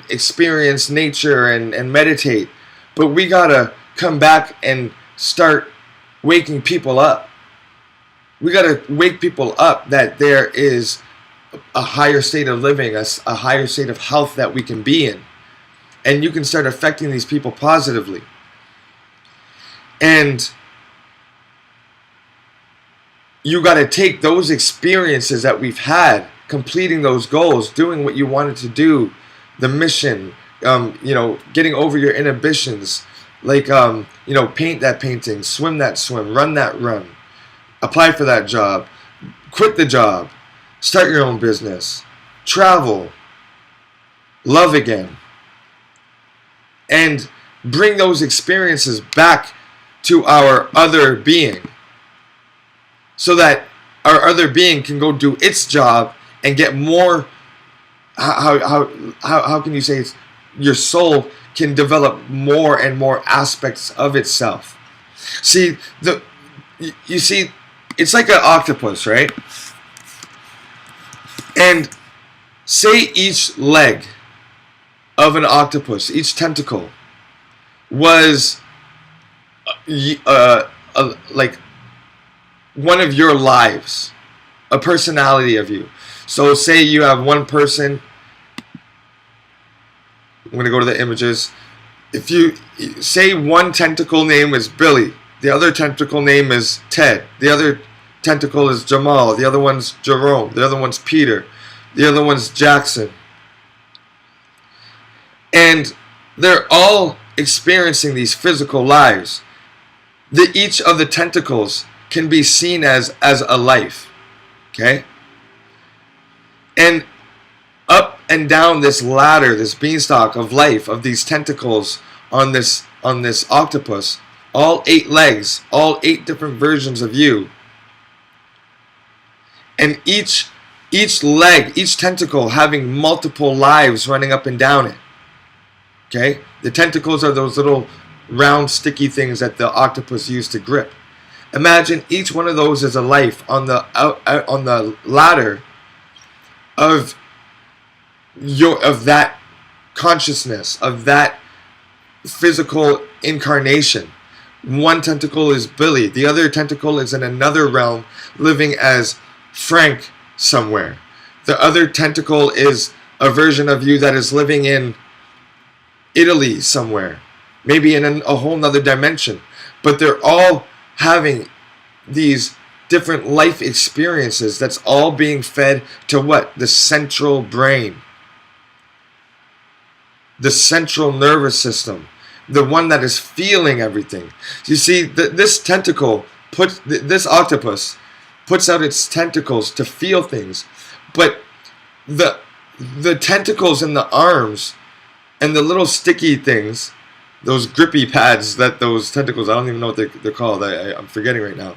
experience nature and meditate. But we gotta come back and start waking people up. We gotta wake people up that there is a higher state of living, a higher state of health that we can be in. And you can start affecting these people positively. And you got to take those experiences that we've had, completing those goals, doing what you wanted to do, the mission, getting over your inhibitions, like, paint that painting, swim that swim, run that run, apply for that job, quit the job, start your own business, travel, love again, and bring those experiences back to our other being, so that our other being can go do its job and get more. How can you say it's, your soul can develop more and more aspects of itself? See, you see, it's like an octopus, right? And say each leg of an octopus, each tentacle, was like one of your lives, a personality of you. So say you have one person. I'm going to go to the images. If you say one tentacle name is Billy, the other tentacle name is Ted, the other tentacle is Jamal, the other one's Jerome, the other one's Peter, the other one's Jackson. And they're all experiencing these physical lives. Each of the tentacles can be seen as a life. Okay? And up and down this ladder, this beanstalk of life, of these tentacles on this octopus, all 8 legs, all 8 different versions of you. And each leg, each tentacle having multiple lives running up and down it. Okay? The tentacles are those little round sticky things that the octopus used to grip. Imagine each one of those is a life on the ladder of that consciousness, of that physical incarnation. One tentacle is Billy. The other tentacle is in another realm, living as Frank somewhere. The other tentacle is a version of you that is living in Italy somewhere, maybe in a whole nother dimension. But they're all having these different life experiences that's all being fed to what? The central brain. The central nervous system. The one that is feeling everything. You see, this tentacle, this octopus puts out its tentacles to feel things. But the tentacles in the arms and the little sticky things, those grippy pads that those tentacles, I don't even know what they're called. I'm forgetting right now.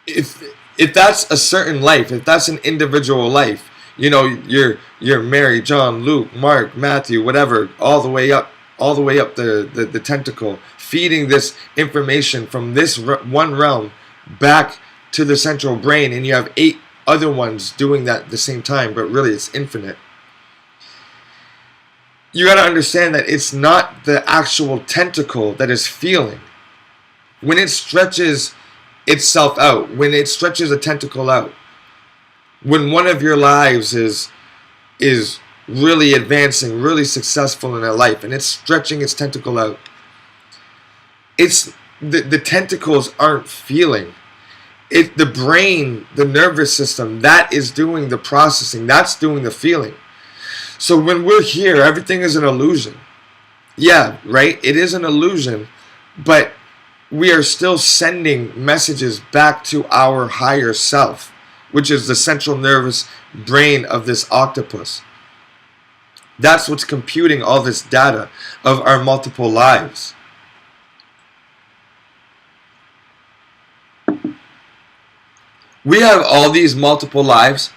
If that's a certain life, if that's an individual life, you know, you're Mary, John, Luke, Mark, Matthew, whatever, all the way up the tentacle, feeding this information from this one realm back to the central brain, and you have 8 other ones doing that at the same time, but really it's infinite. You got to understand that it's not the actual tentacle that is feeling. When it stretches itself out, when it stretches a tentacle out, when one of your lives is really advancing, really successful in a life, and it's stretching its tentacle out, it's the tentacles aren't feeling. The brain, the nervous system, that is doing the processing, that's doing the feeling. So when we're here, everything is an illusion. Yeah, right? It is an illusion, but we are still sending messages back to our higher self, which is the central nervous brain of this octopus. That's what's computing all this data of our multiple lives. We have all these multiple lives,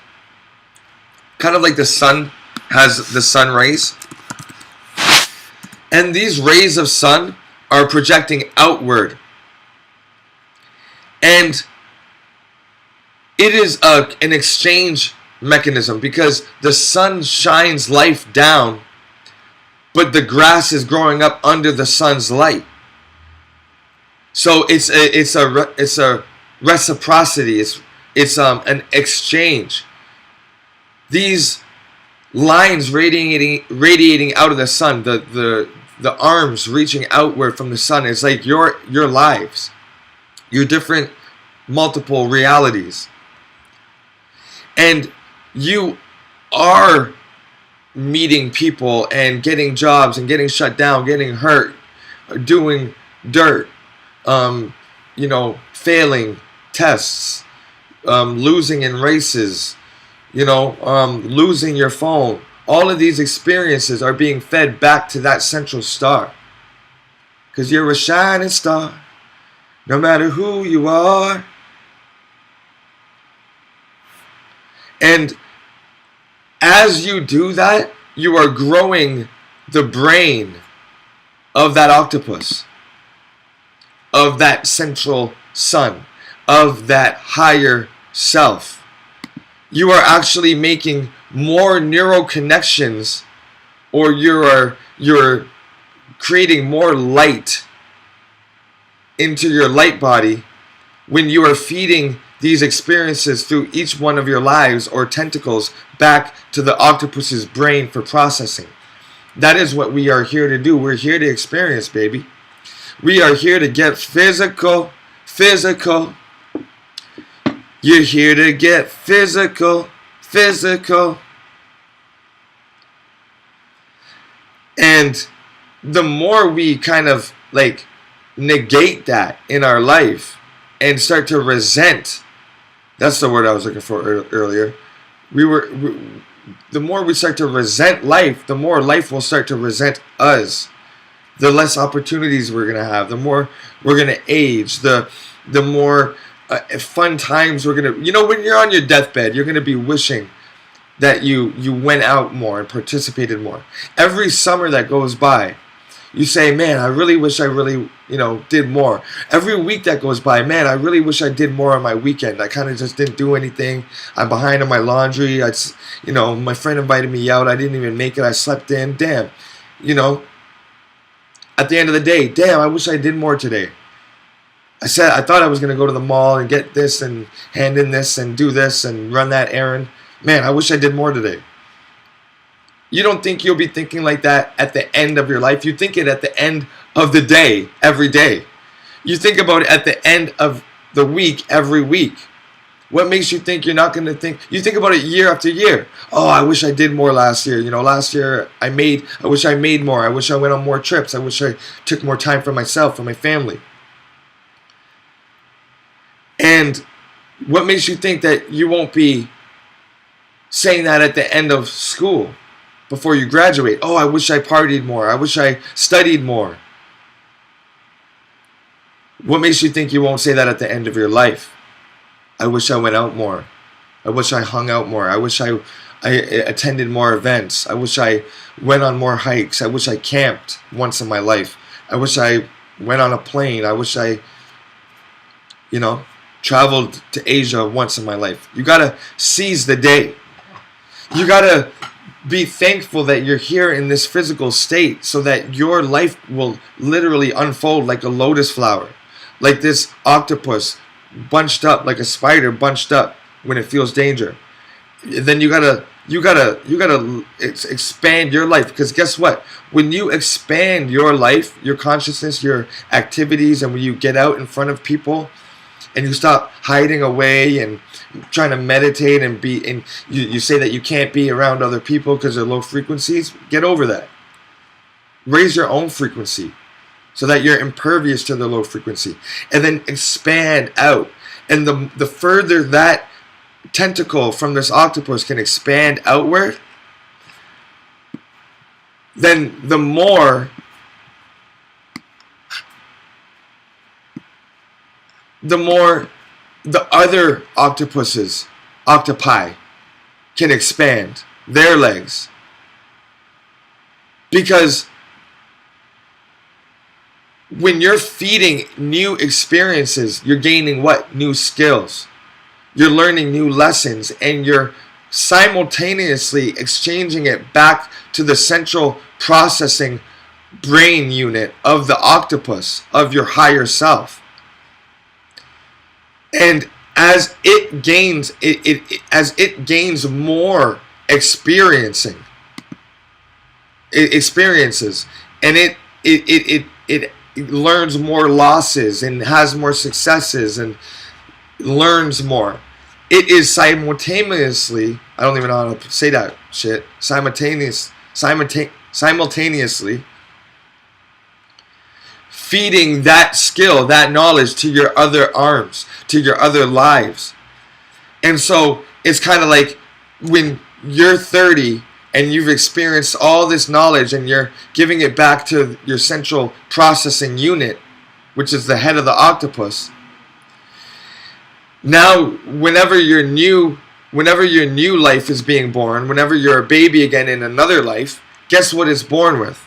kind of like the sun has the sun rays. And these rays of sun are projecting outward. And it is an exchange mechanism, because the sun shines life down, but the grass is growing up under the sun's light. So it's a reciprocity. It's an exchange. These lines radiating out of the sun, the arms reaching outward from the sun, is like your lives, your different multiple realities. And you are meeting people and getting jobs and getting shut down, getting hurt, doing dirt, failing tests, losing in races, losing your phone. All of these experiences are being fed back to that central star. Because you're a shining star, no matter who you are. And as you do that, you are growing the brain of that octopus, of that central sun, of that higher self. You are actually making more neural connections, or you're creating more light into your light body when you are feeding these experiences through each one of your lives or tentacles back to the octopus's brain for processing. That is what we are here to do. We're here to experience, baby. We are here to get physical. You're here to get physical. And the more we kind of like negate that in our life and start to resent, that's the word I was looking for earlier. The more we start to resent life, the more life will start to resent us. The less opportunities we're going to have, the more we're going to age, the more fun times we're going to... when you're on your deathbed, you're going to be wishing that you went out more and participated more. Every summer that goes by, you say, man, I really wish I really, did more. Every week that goes by, man, I really wish I did more on my weekend. I kind of just didn't do anything. I'm behind on my laundry. My friend invited me out. I didn't even make it. I slept in. Damn. at the end of the day, damn, I wish I did more today. I thought I was going to go to the mall and get this and hand in this and do this and run that errand. Man, I wish I did more today. You don't think you'll be thinking like that at the end of your life. You think it at the end of the day, every day. You think about it at the end of the week, every week. What makes you think you're not going to think? You think about it year after year. Oh, I wish I did more last year. Last year I wish I made more. I wish I went on more trips. I wish I took more time for myself, for my family. And what makes you think that you won't be saying that at the end of school, before you graduate? Oh, I wish I partied more. I wish I studied more. What makes you think you won't say that at the end of your life? I wish I went out more. I wish I hung out more. I wish I attended more events. I wish I went on more hikes. I wish I camped once in my life. I wish I went on a plane. I wish I, traveled to Asia once in my life. You gotta seize the day. You gotta be thankful that you're here in this physical state, so that your life will literally unfold like a lotus flower, like this octopus bunched up, like a spider bunched up when it feels danger. Then you gotta expand your life, because guess what? When you expand your life, your consciousness, your activities, and when you get out in front of people, and you stop hiding away and trying to meditate and you say that you can't be around other people because they're low frequencies, get over that. Raise your own frequency so that you're impervious to the low frequency, and then expand out. And the further that tentacle from this octopus can expand outward, then the more the other octopi can expand their legs. Because when you're feeding new experiences, you're gaining what? New skills. You're learning new lessons, and you're simultaneously exchanging it back to the central processing brain unit of the octopus, of your higher self. And as it gains more experiences, and it learns more losses and has more successes and learns more, it is simultaneously, I don't even know how to say that shit, simultaneously feeding that skill, that knowledge to your other arms, to your other lives. And so it's kind of like when you're 30 and you've experienced all this knowledge and you're giving it back to your central processing unit, which is the head of the octopus. Now, whenever your new life is being born, whenever you're a baby again in another life, guess what it's born with?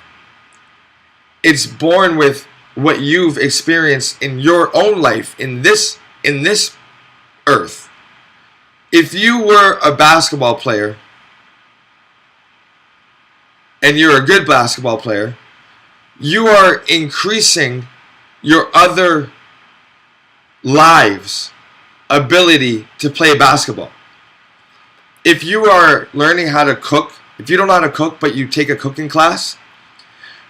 It's born with what you've experienced in your own life, in this earth. If you were a basketball player, and you're a good basketball player, you are increasing your other lives' ability to play basketball. If you are learning how to cook, if you don't know how to cook but you take a cooking class,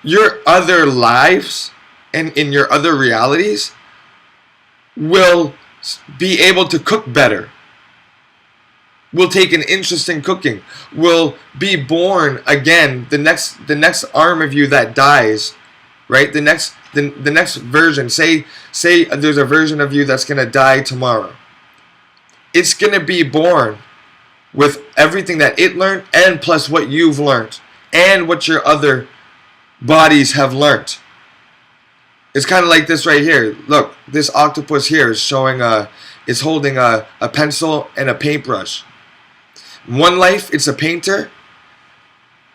your other lives and in your other realities will be able to cook better, will take an interest in cooking, will be born again. The next arm of you that dies, right? The next version. Say there's a version of you that's gonna die tomorrow. It's gonna be born with everything that it learned, and plus what you've learned, and what your other bodies have learned. It's kind of like this right here. Look, this octopus here is holding a pencil and a paintbrush. One life, it's a painter,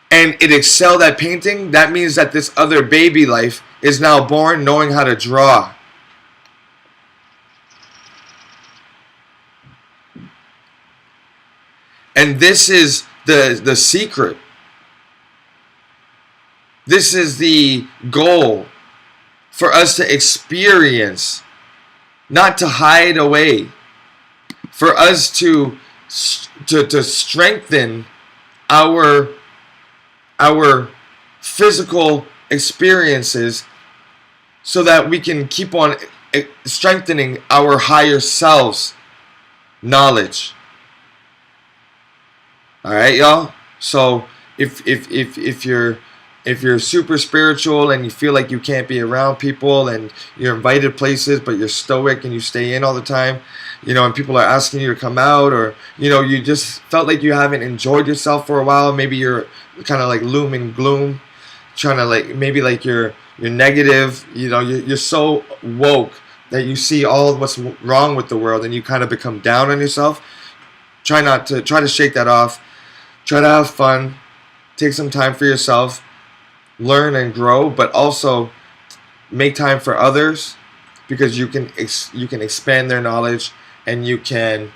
and it excelled at painting. That means that this other baby life is now born knowing how to draw. And this is the secret. This is the goal for us to experience, not to hide away, for us to strengthen our physical experiences, so that we can keep on strengthening our higher selves knowledge. All right, y'all. So if you're super spiritual and you feel like you can't be around people, and you're invited places but you're stoic and you stay in all the time, and people are asking you to come out, or you just felt like you haven't enjoyed yourself for a while, maybe you're kind of like loom and gloom, trying to maybe you're negative, you're so woke that you see all what's wrong with the world and you kind of become down on yourself. Try to shake that off. Try to have fun. Take some time for yourself. Learn and grow, but also make time for others, because you can expand their knowledge, and you can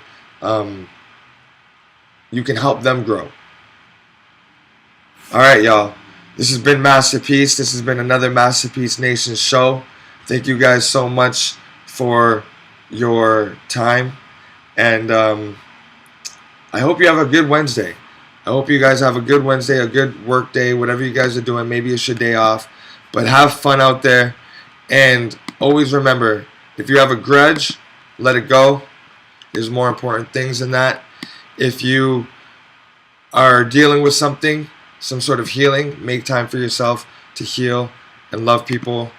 help them grow. All right, y'all. This has been Masterpiece. This has been another Masterpiece Nation show. Thank you guys so much for your time, and I hope you have a good Wednesday. I hope you guys have a good Wednesday, a good work day, whatever you guys are doing. Maybe it's your day off, but have fun out there. And always remember, if you have a grudge, let it go. There's more important things than that. If you are dealing with something, some sort of healing, make time for yourself to heal and love people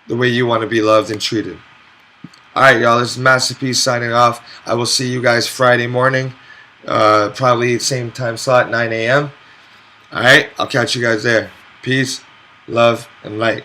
the way you want to be loved and treated. All right, y'all. This is Masterpiece signing off. I will see you guys Friday morning. Probably same time slot, 9 a.m. Alright, I'll catch you guys there. Peace, love, and light.